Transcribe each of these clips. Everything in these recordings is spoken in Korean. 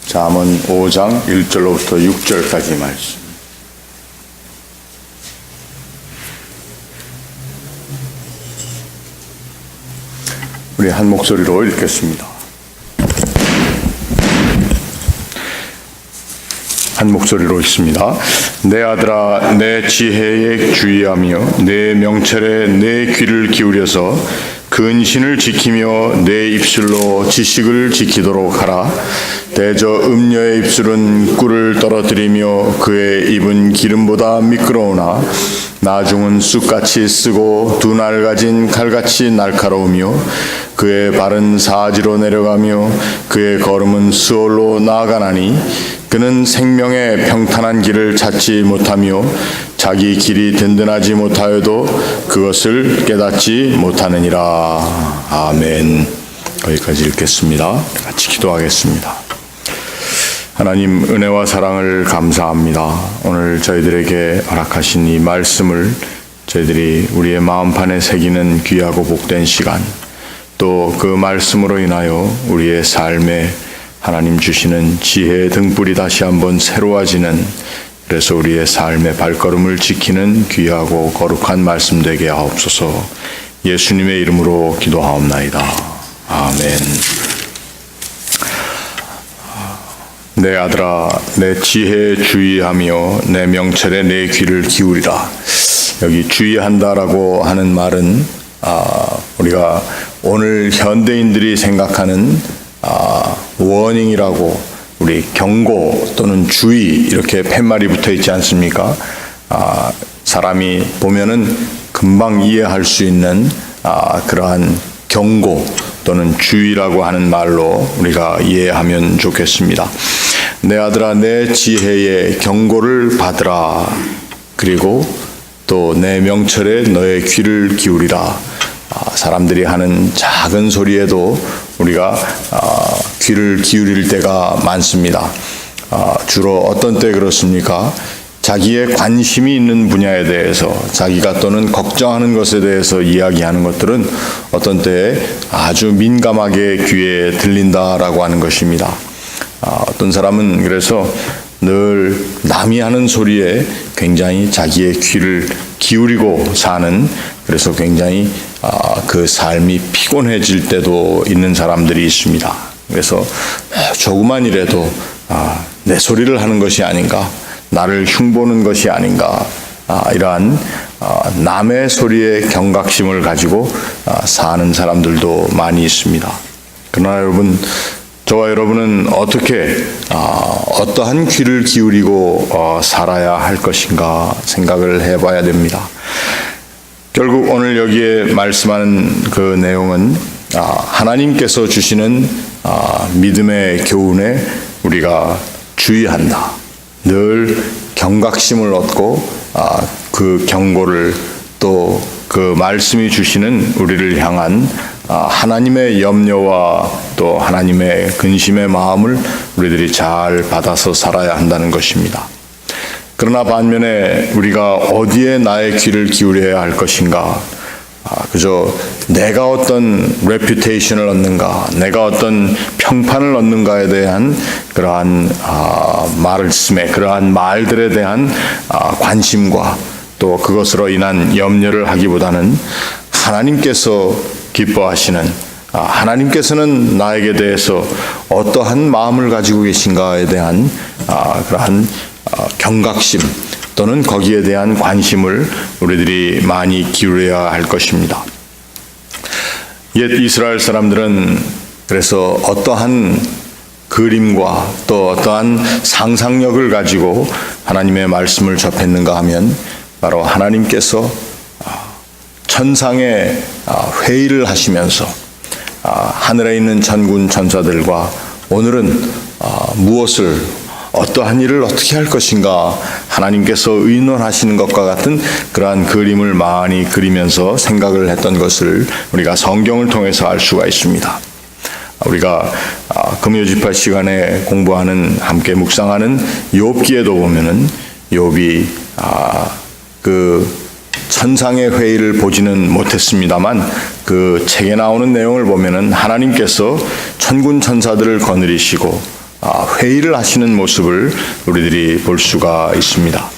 잠언 5장 1절로부터 6절까지 말씀. 우리 한 목소리로 읽겠습니다. 한 목소리로 읽습니다. 내 아들아, 내 지혜에 주의하며 내 명철에 내 귀를 기울여서 근신을 지키며 내 입술로 지식을 지키도록 하라. 대저 음녀의 입술은 꿀을 떨어뜨리며 그의 입은 기름보다 미끄러우나 나중은 쑥같이 쓰고 두 날 가진 칼같이 날카로우며 그의 발은 사지로 내려가며 그의 걸음은 수월로 나아가나니 그는 생명의 평탄한 길을 찾지 못하며 자기 길이 든든하지 못하여도 그것을 깨닫지 못하느니라. 아멘. 거기까지 읽겠습니다. 같이 기도하겠습니다. 하나님, 은혜와 사랑을 감사합니다. 오늘 저희들에게 허락하신 이 말씀을 저희들이 우리의 마음판에 새기는 귀하고 복된 시간, 또 그 말씀으로 인하여 우리의 삶에 하나님 주시는 지혜의 등불이 다시 한번 새로워지는, 그래서 우리의 삶의 발걸음을 지키는 귀하고 거룩한 말씀 되게 하옵소서. 예수님의 이름으로 기도하옵나이다. 아멘. 내 아들아, 내 지혜에 주의하며 내 명철에 내 귀를 기울이라. 여기 주의한다라고 하는 말은 우리가 오늘 현대인들이 생각하는 워닝이라고, 우리 경고 또는 주의 이렇게 팻말이 붙어 있지 않습니까? 사람이 보면은 금방 이해할 수 있는 그러한 경고 또는 주의라고 하는 말로 우리가 이해하면 좋겠습니다. 내 아들아, 내 지혜의 경고를 받으라. 그리고 또 내 명철에 너의 귀를 기울이라. 사람들이 하는 작은 소리에도 우리가 귀를 기울일 때가 많습니다. 주로 어떤 때 그렇습니까? 자기의 관심이 있는 분야에 대해서, 자기가 또는 걱정하는 것에 대해서 이야기하는 것들은 어떤 때에 아주 민감하게 귀에 들린다라고 하는 것입니다. 어떤 사람은 그래서 늘 남이 하는 소리에 굉장히 자기의 귀를 기울이고 사는, 그래서 굉장히 그 삶이 피곤해질 때도 있는 사람들이 있습니다. 그래서 조그만 일에도 내 소리를 하는 것이 아닌가, 나를 흉보는 것이 아닌가, 이러한 남의 소리에 경각심을 가지고 사는 사람들도 많이 있습니다. 그러나 여러분, 저와 여러분은 어떻게 어떠한 귀를 기울이고 살아야 할 것인가 생각을 해봐야 됩니다. 결국 오늘 여기에 말씀하는 그 내용은 하나님께서 주시는 믿음의 교훈에 우리가 주의한다. 늘 경각심을 얻고 그 경고를, 또 그 말씀이 주시는 우리를 향한 하나님의 염려와 또 하나님의 근심의 마음을 우리들이 잘 받아서 살아야 한다는 것입니다. 그러나 반면에 우리가 어디에 나의 귀를 기울여야 할 것인가, 그저 내가 어떤 레퓨테이션을 얻는가, 내가 어떤 평판을 얻는가에 대한 그러한 말씀에, 그러한 말들에 대한 관심과 또 그것으로 인한 염려를 하기보다는 하나님께서 기뻐하시는, 하나님께서는 나에게 대해서 어떠한 마음을 가지고 계신가에 대한 그러한 경각심 또는 거기에 대한 관심을 우리들이 많이 기울여야 할 것입니다. 옛 이스라엘 사람들은 그래서 어떠한 그림과 또 어떠한 상상력을 가지고 하나님의 말씀을 접했는가 하면, 바로 하나님께서 천상의 회의를 하시면서 하늘에 있는 천군 천사들과 오늘은 무엇을, 어떠한 일을 어떻게 할 것인가 하나님께서 의논하시는 것과 같은 그러한 그림을 많이 그리면서 생각을 했던 것을 우리가 성경을 통해서 알 수가 있습니다. 우리가 금요지파 시간에 공부하는, 함께 묵상하는 욥기에도 보면은 욥이 그 천상의 회의를 보지는 못했습니다만 그 책에 나오는 내용을 보면은 하나님께서 천군 천사들을 거느리시고 회의를 하시는 모습을 우리들이 볼 수가 있습니다.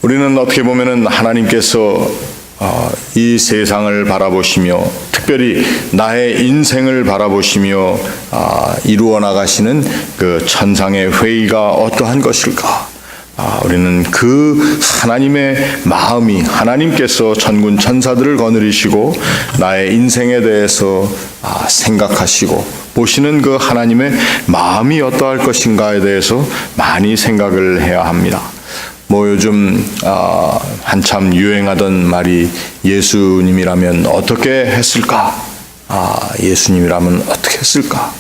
우리는 어떻게 보면은 하나님께서 이 세상을 바라보시며 특별히 나의 인생을 바라보시며 이루어 나가시는 그 천상의 회의가 어떠한 것일까? 우리는 그 하나님의 마음이 하나님께서 천군 천사들을 거느리시고 나의 인생에 대해서 생각하시고 보시는 그 하나님의 마음이 어떠할 것인가에 대해서 많이 생각을 해야 합니다. 요즘 한참 유행하던 말이 예수님이라면 어떻게 했을까? 예수님이라면 어떻게 했을까?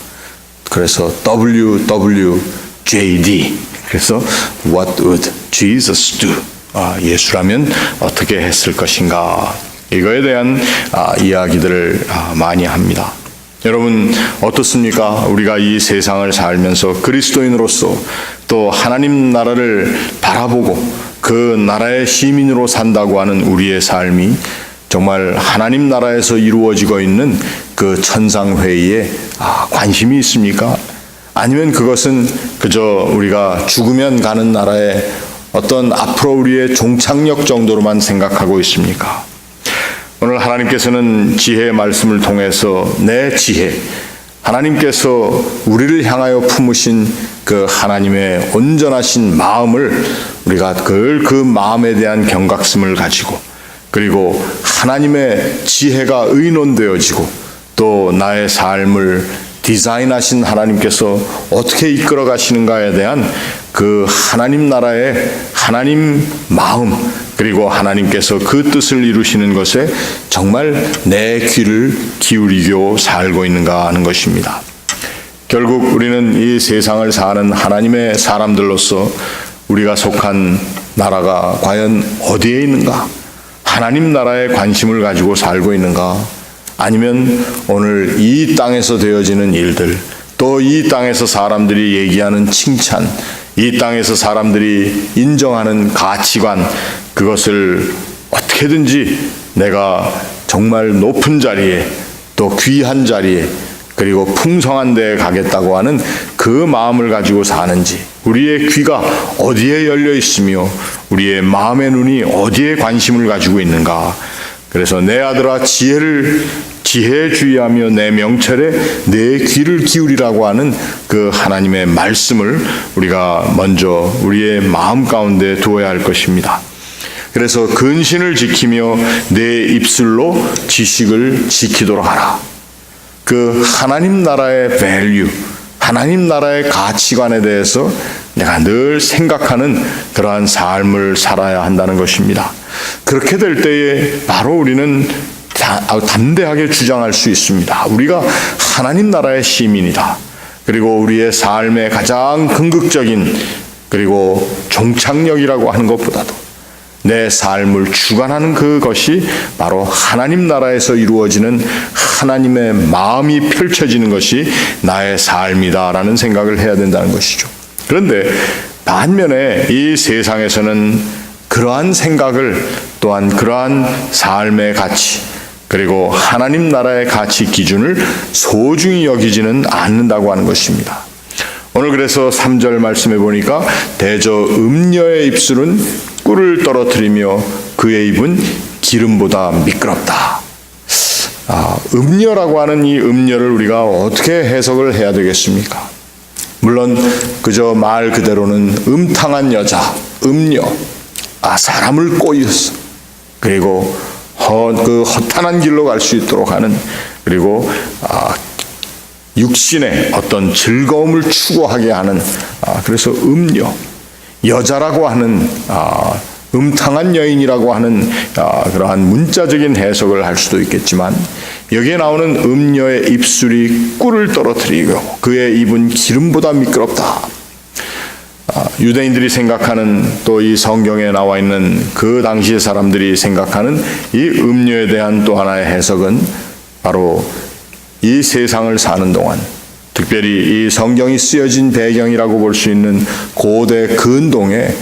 그래서 WWJD. 그래서 What would Jesus do? 예수라면 어떻게 했을 것인가? 이거에 대한 이야기들을 많이 합니다. 여러분 어떻습니까? 우리가 이 세상을 살면서 그리스도인으로서 또 하나님 나라를 바라보고 그 나라의 시민으로 산다고 하는 우리의 삶이 정말 하나님 나라에서 이루어지고 있는 그 천상회의에 관심이 있습니까? 아니면 그것은 그저 우리가 죽으면 가는 나라의 어떤 앞으로 우리의 종착역 정도로만 생각하고 있습니까? 오늘 하나님께서는 지혜의 말씀을 통해서 내 지혜, 하나님께서 우리를 향하여 품으신 그 하나님의 온전하신 마음을 우리가 그 마음에 대한 경각심을 가지고 그리고 하나님의 지혜가 의논되어지고 또 나의 삶을 디자인하신 하나님께서 어떻게 이끌어 가시는가에 대한 그 하나님 나라의 하나님 마음 그리고 하나님께서 그 뜻을 이루시는 것에 정말 내 귀를 기울이고 살고 있는가 하는 것입니다. 결국 우리는 이 세상을 사는 하나님의 사람들로서 우리가 속한 나라가 과연 어디에 있는가? 하나님 나라에 관심을 가지고 살고 있는가? 아니면 오늘 이 땅에서 되어지는 일들, 또 이 땅에서 사람들이 얘기하는 칭찬, 이 땅에서 사람들이 인정하는 가치관, 그것을 어떻게든지 내가 정말 높은 자리에 또 귀한 자리에 그리고 풍성한 데에 가겠다고 하는 그 마음을 가지고 사는지, 우리의 귀가 어디에 열려 있으며 우리의 마음의 눈이 어디에 관심을 가지고 있는가. 그래서 내 아들아 지혜에 주의하며 내 명철에 내 귀를 기울이라고 하는 그 하나님의 말씀을 우리가 먼저 우리의 마음 가운데 두어야 할 것입니다. 그래서 근신을 지키며 내 입술로 지식을 지키도록 하라. 그 하나님 나라의 밸류, 하나님 나라의 가치관에 대해서 내가 늘 생각하는 그러한 삶을 살아야 한다는 것입니다. 그렇게 될 때에 바로 우리는 담대하게 주장할 수 있습니다. 우리가 하나님 나라의 시민이다. 그리고 우리의 삶의 가장 궁극적인 그리고 종착역이라고 하는 것보다도 내 삶을 주관하는 그것이 바로 하나님 나라에서 이루어지는 하나님의 마음이 펼쳐지는 것이 나의 삶이다라는 생각을 해야 된다는 것이죠. 그런데 반면에 이 세상에서는 그러한 생각을 또한 그러한 삶의 가치 그리고 하나님 나라의 가치 기준을 소중히 여기지는 않는다고 하는 것입니다. 오늘 그래서 3절 말씀해 보니까 대저 음녀의 입술은 꿀을 떨어뜨리며 그의 입은 기름보다 미끄럽다. 음녀라고 하는 이 음녀를 우리가 어떻게 해석을 해야 되겠습니까? 물론 그저 말 그대로는 음탕한 여자, 음녀, 사람을 꼬여서 그리고 그 허탄한 길로 갈 수 있도록 하는 그리고 육신의 어떤 즐거움을 추구하게 하는 그래서 음녀, 여자라고 하는 음탕한 여인이라고 하는 그러한 문자적인 해석을 할 수도 있겠지만 여기에 나오는 음녀의 입술이 꿀을 떨어뜨리고 그의 입은 기름보다 미끄럽다. 유대인들이 생각하는 또 이 성경에 나와 있는 그 당시의 사람들이 생각하는 이 음녀에 대한 또 하나의 해석은 바로 이 세상을 사는 동안 특별히 이 성경이 쓰여진 배경이라고 볼 수 있는 고대 근동의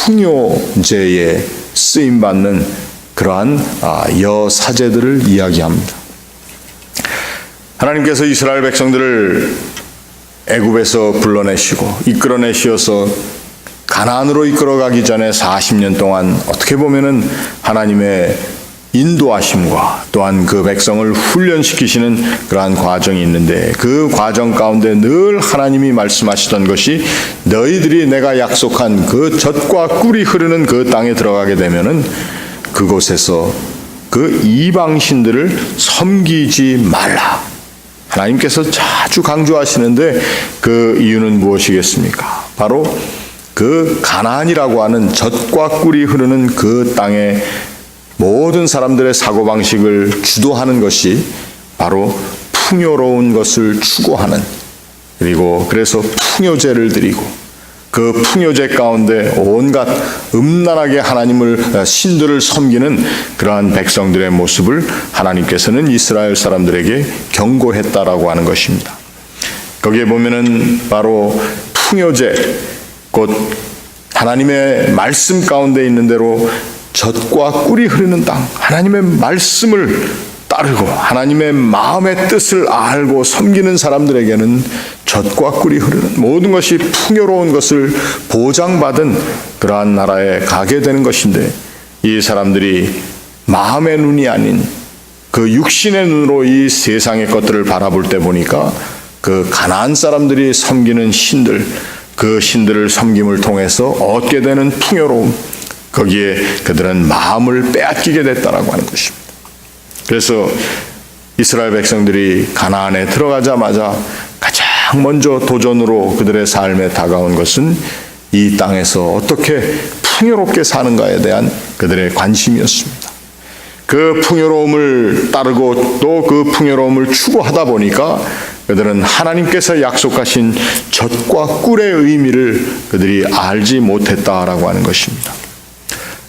풍요제에 쓰임받는 그러한 여사제들을 이야기합니다. 하나님께서 이스라엘 백성들을 애굽에서 불러내시고 이끌어내시어서 가나안으로 이끌어가기 전에 40년 동안 어떻게 보면은 하나님의 인도하심과 또한 그 백성을 훈련시키시는 그러한 과정이 있는데, 그 과정 가운데 늘 하나님이 말씀하시던 것이 너희들이 내가 약속한 그 젖과 꿀이 흐르는 그 땅에 들어가게 되면은 그곳에서 그 이방신들을 섬기지 말라. 하나님께서 자주 강조하시는데 그 이유는 무엇이겠습니까? 바로 그 가나안이라고 하는 젖과 꿀이 흐르는 그 땅에 모든 사람들의 사고방식을 주도하는 것이 바로 풍요로운 것을 추구하는, 그리고 그래서 풍요제를 드리고 그 풍요제 가운데 온갖 음란하게 하나님을 신들을 섬기는 그러한 백성들의 모습을 하나님께서는 이스라엘 사람들에게 경고했다라고 하는 것입니다. 거기에 보면은 바로 풍요제, 곧 하나님의 말씀 가운데 있는 대로 젖과 꿀이 흐르는 땅, 하나님의 말씀을 따르고 하나님의 마음의 뜻을 알고 섬기는 사람들에게는 젖과 꿀이 흐르는 모든 것이 풍요로운 것을 보장받은 그러한 나라에 가게 되는 것인데, 이 사람들이 마음의 눈이 아닌 그 육신의 눈으로 이 세상의 것들을 바라볼 때 보니까 그 가나안 사람들이 섬기는 신들, 그 신들을 섬김을 통해서 얻게 되는 풍요로움, 거기에 그들은 마음을 빼앗기게 됐다라고 하는 것입니다. 그래서 이스라엘 백성들이 가나안에 들어가자마자 가장 먼저 도전으로 그들의 삶에 다가온 것은 이 땅에서 어떻게 풍요롭게 사는가에 대한 그들의 관심이었습니다. 그 풍요로움을 따르고 또 그 풍요로움을 추구하다 보니까 그들은 하나님께서 약속하신 젖과 꿀의 의미를 그들이 알지 못했다라고 하는 것입니다.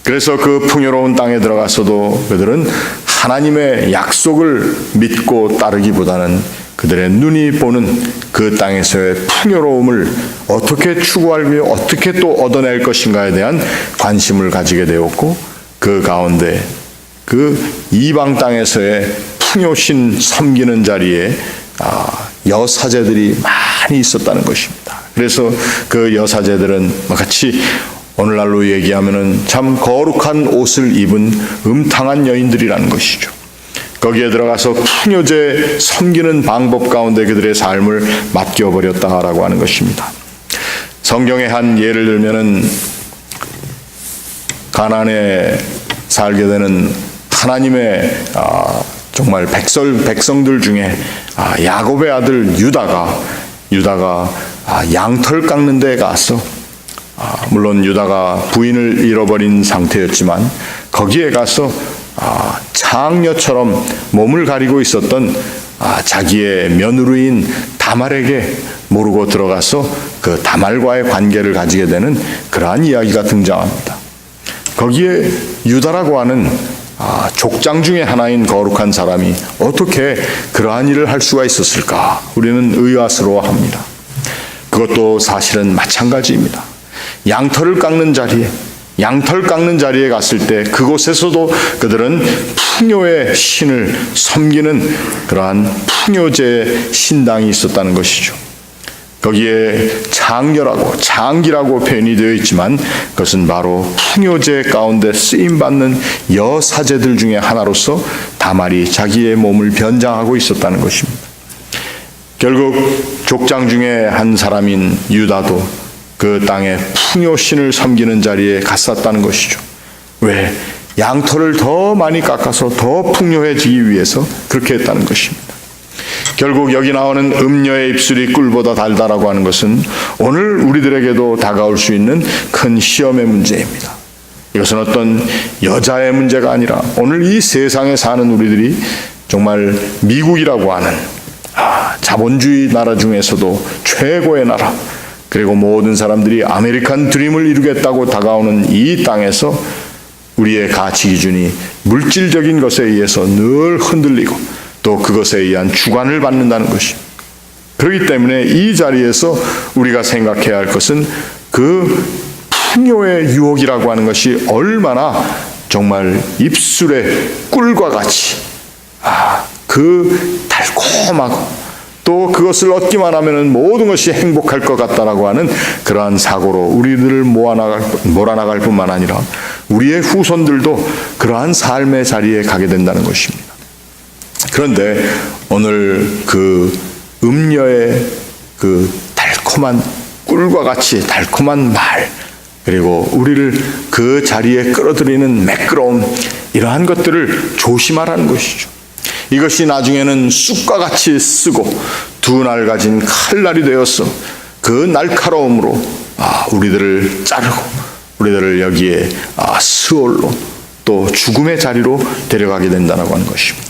그래서 그 풍요로운 땅에 들어가서도 그들은 하나님의 약속을 믿고 따르기보다는 그들의 눈이 보는 그 땅에서의 풍요로움을 어떻게 추구하고 어떻게 또 얻어낼 것인가에 대한 관심을 가지게 되었고, 그 가운데 그 이방 땅에서의 풍요신 섬기는 자리에 여사제들이 많이 있었다는 것입니다. 그래서 그 여사제들은 마치 오늘날로 얘기하면은 참 거룩한 옷을 입은 음탕한 여인들이라는 것이죠. 거기에 들어가서 풍요제 섬기는 방법 가운데 그들의 삶을 맡겨버렸다라고 하는 것입니다. 성경의 한 예를 들면은 가나안에 살게 되는 하나님의 정말 백성들 중에 야곱의 아들 유다가 양털 깎는 데에 가서, 물론 유다가 부인을 잃어버린 상태였지만 거기에 가서 장녀처럼 몸을 가리고 있었던 자기의 며느리인 다말에게 모르고 들어가서 그 다말과의 관계를 가지게 되는 그러한 이야기가 등장합니다. 거기에 유다라고 하는 족장 중에 하나인 거룩한 사람이 어떻게 그러한 일을 할 수가 있었을까? 우리는 의아스러워합니다. 그것도 사실은 마찬가지입니다. 양털 깎는 자리에 갔을 때 그곳에서도 그들은 풍요의 신을 섬기는 그러한 풍요제 신당이 있었다는 것이죠. 거기에 장기라고 표현이 되어 있지만 그것은 바로 풍요제 가운데 쓰임받는 여사제들 중에 하나로서 다말이 자기의 몸을 변장하고 있었다는 것입니다. 결국 족장 중에 한 사람인 유다도 그 땅의 풍요신을 섬기는 자리에 갔었다는 것이죠. 왜? 양털을 더 많이 깎아서 더 풍요해지기 위해서 그렇게 했다는 것입니다. 결국 여기 나오는 음녀의 입술이 꿀보다 달다라고 하는 것은 오늘 우리들에게도 다가올 수 있는 큰 시험의 문제입니다. 이것은 어떤 여자의 문제가 아니라 오늘 이 세상에 사는 우리들이 정말 미국이라고 하는 자본주의 나라 중에서도 최고의 나라, 그리고 모든 사람들이 아메리칸 드림을 이루겠다고 다가오는 이 땅에서 우리의 가치 기준이 물질적인 것에 의해서 늘 흔들리고 또 그것에 의한 주관을 받는다는 것입니다. 그렇기 때문에 이 자리에서 우리가 생각해야 할 것은 그 풍요의 유혹이라고 하는 것이 얼마나 정말 입술의 꿀과 같이 그 달콤하고 또 그것을 얻기만 하면은 모든 것이 행복할 것 같다라고 하는 그러한 사고로 우리들을 몰아나갈 뿐만 아니라 우리의 후손들도 그러한 삶의 자리에 가게 된다는 것입니다. 그런데 오늘 그 음녀의 그 달콤한 꿀과 같이 달콤한 말, 그리고 우리를 그 자리에 끌어들이는 매끄러움, 이러한 것들을 조심하라는 것이죠. 이것이 나중에는 쑥과 같이 쓰고 두 날 가진 칼날이 되어서 그 날카로움으로 우리들을 자르고 우리들을 여기에 스올로 또 죽음의 자리로 데려가게 된다고 하는 것입니다.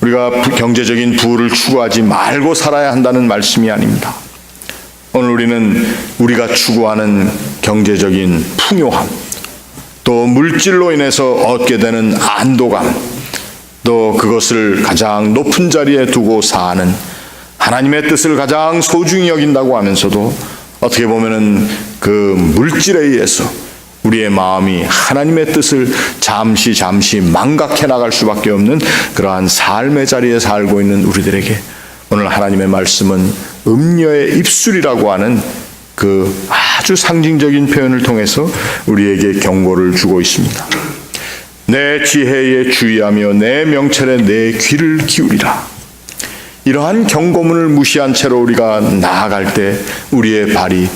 우리가 경제적인 부를 추구하지 말고 살아야 한다는 말씀이 아닙니다. 오늘 우리는 우리가 추구하는 경제적인 풍요함, 또 물질로 인해서 얻게 되는 안도감, 또 그것을 가장 높은 자리에 두고 사는 하나님의 뜻을 가장 소중히 여긴다고 하면서도 어떻게 보면은 그 물질에 의해서 우리의 마음이 하나님의 뜻을 잠시 망각해 나갈 수밖에 없는 그러한 삶의 자리에 살고 있는 우리들에게 오늘 하나님의 말씀은 음녀의 입술이라고 하는 그 아주 상징적인 표현을 통해서 우리에게 경고를 주고 있습니다. 내 지혜에 주의하며 내 명철에 내 귀를 기울이라. 이러한 경고문을 무시한 채로 우리가 나아갈 때 우리의 발이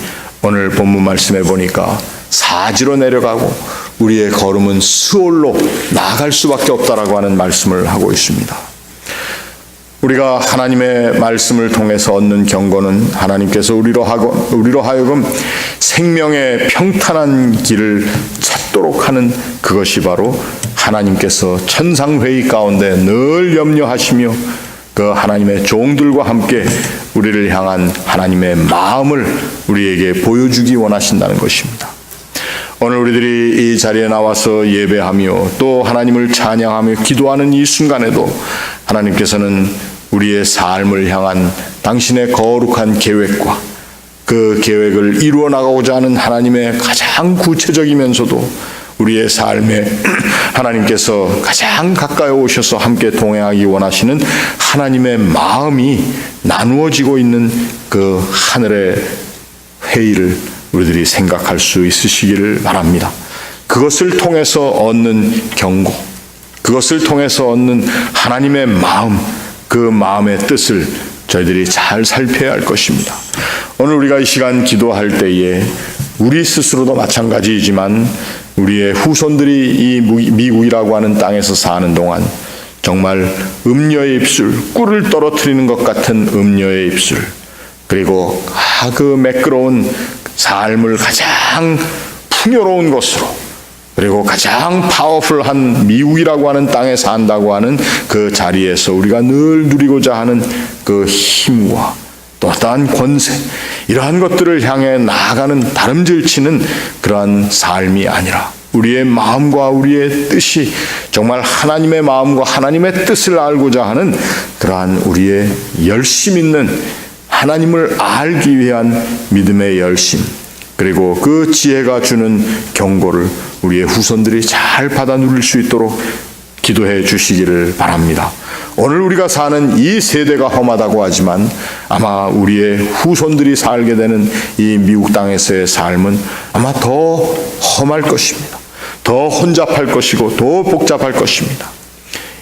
오늘 본문 말씀해 보니까 사지로 내려가고 우리의 걸음은 스올로 나아갈 수밖에 없다라고 하는 말씀을 하고 있습니다. 우리가 하나님의 말씀을 통해서 얻는 경고는 하나님께서 우리로 하여금 생명의 평탄한 길을 찾도록 하는 그것이 바로 하나님께서 천상회의 가운데 늘 염려하시며 그 하나님의 종들과 함께 우리를 향한 하나님의 마음을 우리에게 보여주기 원하신다는 것입니다. 오늘 우리들이 이 자리에 나와서 예배하며 또 하나님을 찬양하며 기도하는 이 순간에도 하나님께서는 우리의 삶을 향한 당신의 거룩한 계획과 그 계획을 이루어 나가고자 하는 하나님의 가장 구체적이면서도 우리의 삶에 하나님께서 가장 가까이 오셔서 함께 동행하기 원하시는 하나님의 마음이 나누어지고 있는 그 하늘의 회의를 우리들이 생각할 수 있으시기를 바랍니다. 그것을 통해서 얻는 경고, 그것을 통해서 얻는 하나님의 마음, 그 마음의 뜻을 저희들이 잘 살펴야 할 것입니다. 오늘 우리가 이 시간 기도할 때에 우리 스스로도 마찬가지이지만 우리의 후손들이 이 미국이라고 하는 땅에서 사는 동안 정말 음녀의 입술, 꿀을 떨어뜨리는 것 같은 음녀의 입술, 그리고 그 매끄러운 삶을 가장 풍요로운 것으로, 그리고 가장 파워풀한 미국이라고 하는 땅에 산다고 하는 그 자리에서 우리가 늘 누리고자 하는 그 힘과 또 어떠한 권세, 이러한 것들을 향해 나아가는 다름질치는 그러한 삶이 아니라 우리의 마음과 우리의 뜻이 정말 하나님의 마음과 하나님의 뜻을 알고자 하는 그러한 우리의 열심 있는 하나님을 알기 위한 믿음의 열심, 그리고 그 지혜가 주는 경고를 우리의 후손들이 잘 받아 누릴 수 있도록 기도해 주시기를 바랍니다. 오늘 우리가 사는 이 세대가 험하다고 하지만 아마 우리의 후손들이 살게 되는 이 미국 땅에서의 삶은 아마 더 험할 것입니다. 더 혼잡할 것이고 더 복잡할 것입니다.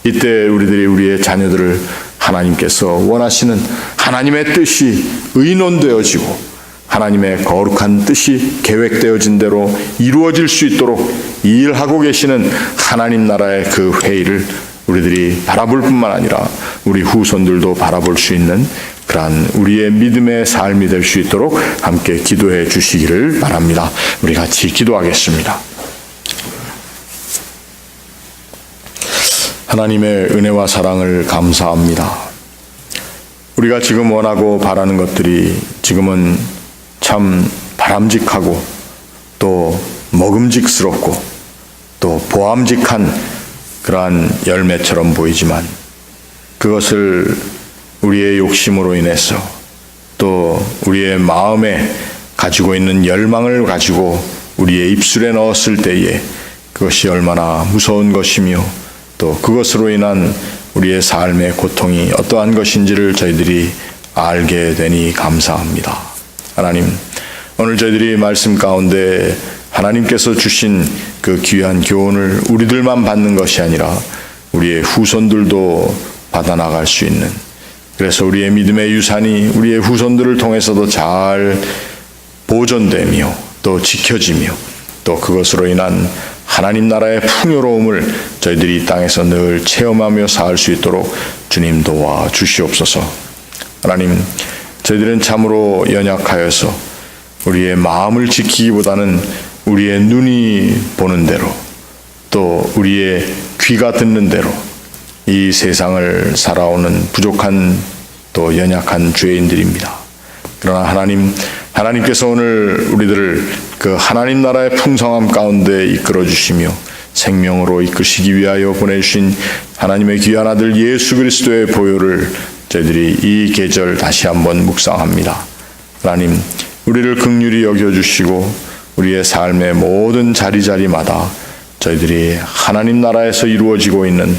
이때 우리들이 우리의 자녀들을 하나님께서 원하시는 하나님의 뜻이 의논되어지고 하나님의 거룩한 뜻이 계획되어진 대로 이루어질 수 있도록 일하고 계시는 하나님 나라의 그 회의를 우리들이 바라볼 뿐만 아니라 우리 후손들도 바라볼 수 있는 그러한 우리의 믿음의 삶이 될 수 있도록 함께 기도해 주시기를 바랍니다. 우리 같이 기도하겠습니다. 하나님의 은혜와 사랑을 감사합니다. 우리가 지금 원하고 바라는 것들이 지금은 참 바람직하고 또 먹음직스럽고 또 보암직한 그러한 열매처럼 보이지만 그것을 우리의 욕심으로 인해서 또 우리의 마음에 가지고 있는 열망을 가지고 우리의 입술에 넣었을 때에 그것이 얼마나 무서운 것이며 또 그것으로 인한 우리의 삶의 고통이 어떠한 것인지를 저희들이 알게 되니 감사합니다. 하나님, 오늘 저희들이 말씀 가운데 하나님께서 주신 그 귀한 교훈을 우리들만 받는 것이 아니라 우리의 후손들도 받아나갈 수 있는, 그래서 우리의 믿음의 유산이 우리의 후손들을 통해서도 잘 보존되며 또 지켜지며 또 그것으로 인한 하나님 나라의 풍요로움을 저희들이 이 땅에서 늘 체험하며 살 수 있도록 주님 도와 주시옵소서. 하나님, 저희들은 참으로 연약하여서 우리의 마음을 지키기보다는 우리의 눈이 보는 대로 또 우리의 귀가 듣는 대로 이 세상을 살아오는 부족한 또 연약한 죄인들입니다. 그러나 하나님께서 오늘 우리들을 그 하나님 나라의 풍성함 가운데 이끌어 주시며 생명으로 이끄시기 위하여 보내주신 하나님의 귀한 아들 예수 그리스도의 보혈을 저희들이 이 계절 다시 한번 묵상합니다. 하나님, 우리를 긍휼히 여겨주시고 우리의 삶의 모든 자리자리마다 저희들이 하나님 나라에서 이루어지고 있는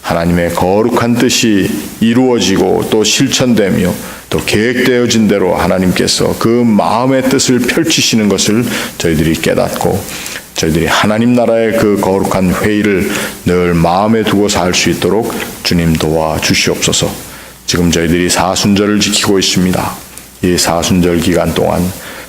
하나님의 거룩한 뜻이 이루어지고 또 실천되며 또 계획되어진 대로 하나님께서 그 마음의 뜻을 펼치시는 것을 저희들이 깨닫고 저희들이 하나님 나라의 그 거룩한 회의를 늘 마음에 두고 살 수 있도록 주님 도와 주시옵소서. 지금 저희들이 사순절을 지키고 있습니다. 이 사순절 기간 동안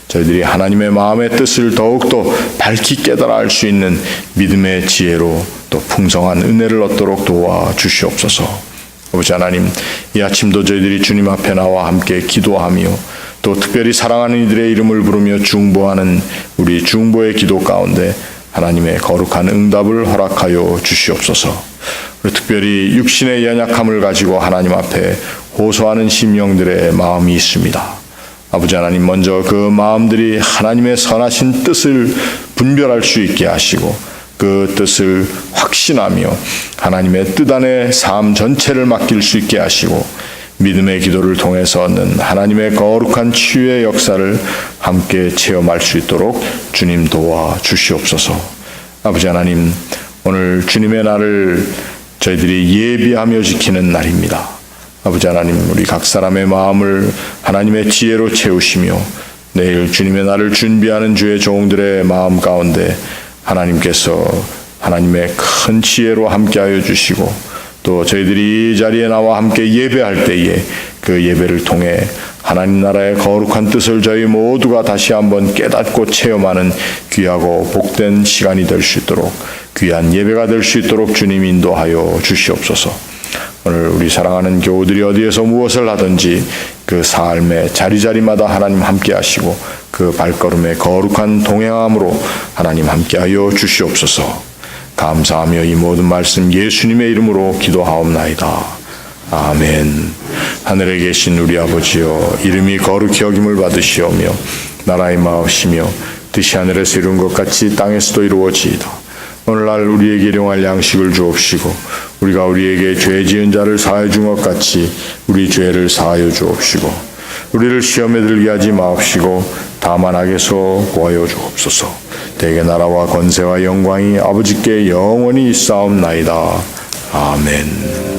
저희들이 하나님의 마음의 뜻을 더욱더 밝히 깨달아 알 수 있는 믿음의 지혜로 또 풍성한 은혜를 얻도록 도와 주시옵소서. 아버지 하나님, 이 아침도 저희들이 주님 앞에 나와 함께 기도하며 또 특별히 사랑하는 이들의 이름을 부르며 중보하는 우리 중보의 기도 가운데 하나님의 거룩한 응답을 허락하여 주시옵소서. 우리 특별히 육신의 연약함을 가지고 하나님 앞에 호소하는 심령들의 마음이 있습니다. 아버지 하나님, 먼저 그 마음들이 하나님의 선하신 뜻을 분별할 수 있게 하시고 그 뜻을 확신하며 하나님의 뜻 안에 삶 전체를 맡길 수 있게 하시고 믿음의 기도를 통해서 얻는 하나님의 거룩한 치유의 역사를 함께 체험할 수 있도록 주님 도와 주시옵소서. 아버지 하나님, 오늘 주님의 날을 저희들이 예비하며 지키는 날입니다. 아버지 하나님, 우리 각 사람의 마음을 하나님의 지혜로 채우시며 내일 주님의 날을 준비하는 주의 종들의 마음 가운데 하나님께서 하나님의 큰 지혜로 함께하여 주시고 또 저희들이 이 자리에 나와 함께 예배할 때에 그 예배를 통해 하나님 나라의 거룩한 뜻을 저희 모두가 다시 한번 깨닫고 체험하는 귀하고 복된 시간이 될 수 있도록, 귀한 예배가 될 수 있도록 주님 인도하여 주시옵소서. 오늘 우리 사랑하는 교우들이 어디에서 무엇을 하든지 그 삶의 자리자리마다 하나님 함께 하시고 그 발걸음의 거룩한 동행함으로 하나님 함께하여 주시옵소서. 감사하며 이 모든 말씀 예수님의 이름으로 기도하옵나이다. 아멘. 하늘에 계신 우리 아버지여, 이름이 거룩히 여김을 받으시오며 나라의 마옵시며 뜻이 하늘에서 이룬 것 같이 땅에서도 이루어지이다. 오늘날 우리에게 일용할 양식을 주옵시고 우리가 우리에게 죄 지은 자를 사하여 준 것 같이 우리 죄를 사하여 주옵시고 우리를 시험에 들게 하지 마옵시고 다만 악에서 구하여 주옵소서. 대개 나라와 권세와 영광이 아버지께 영원히 있사옵나이다. 아멘.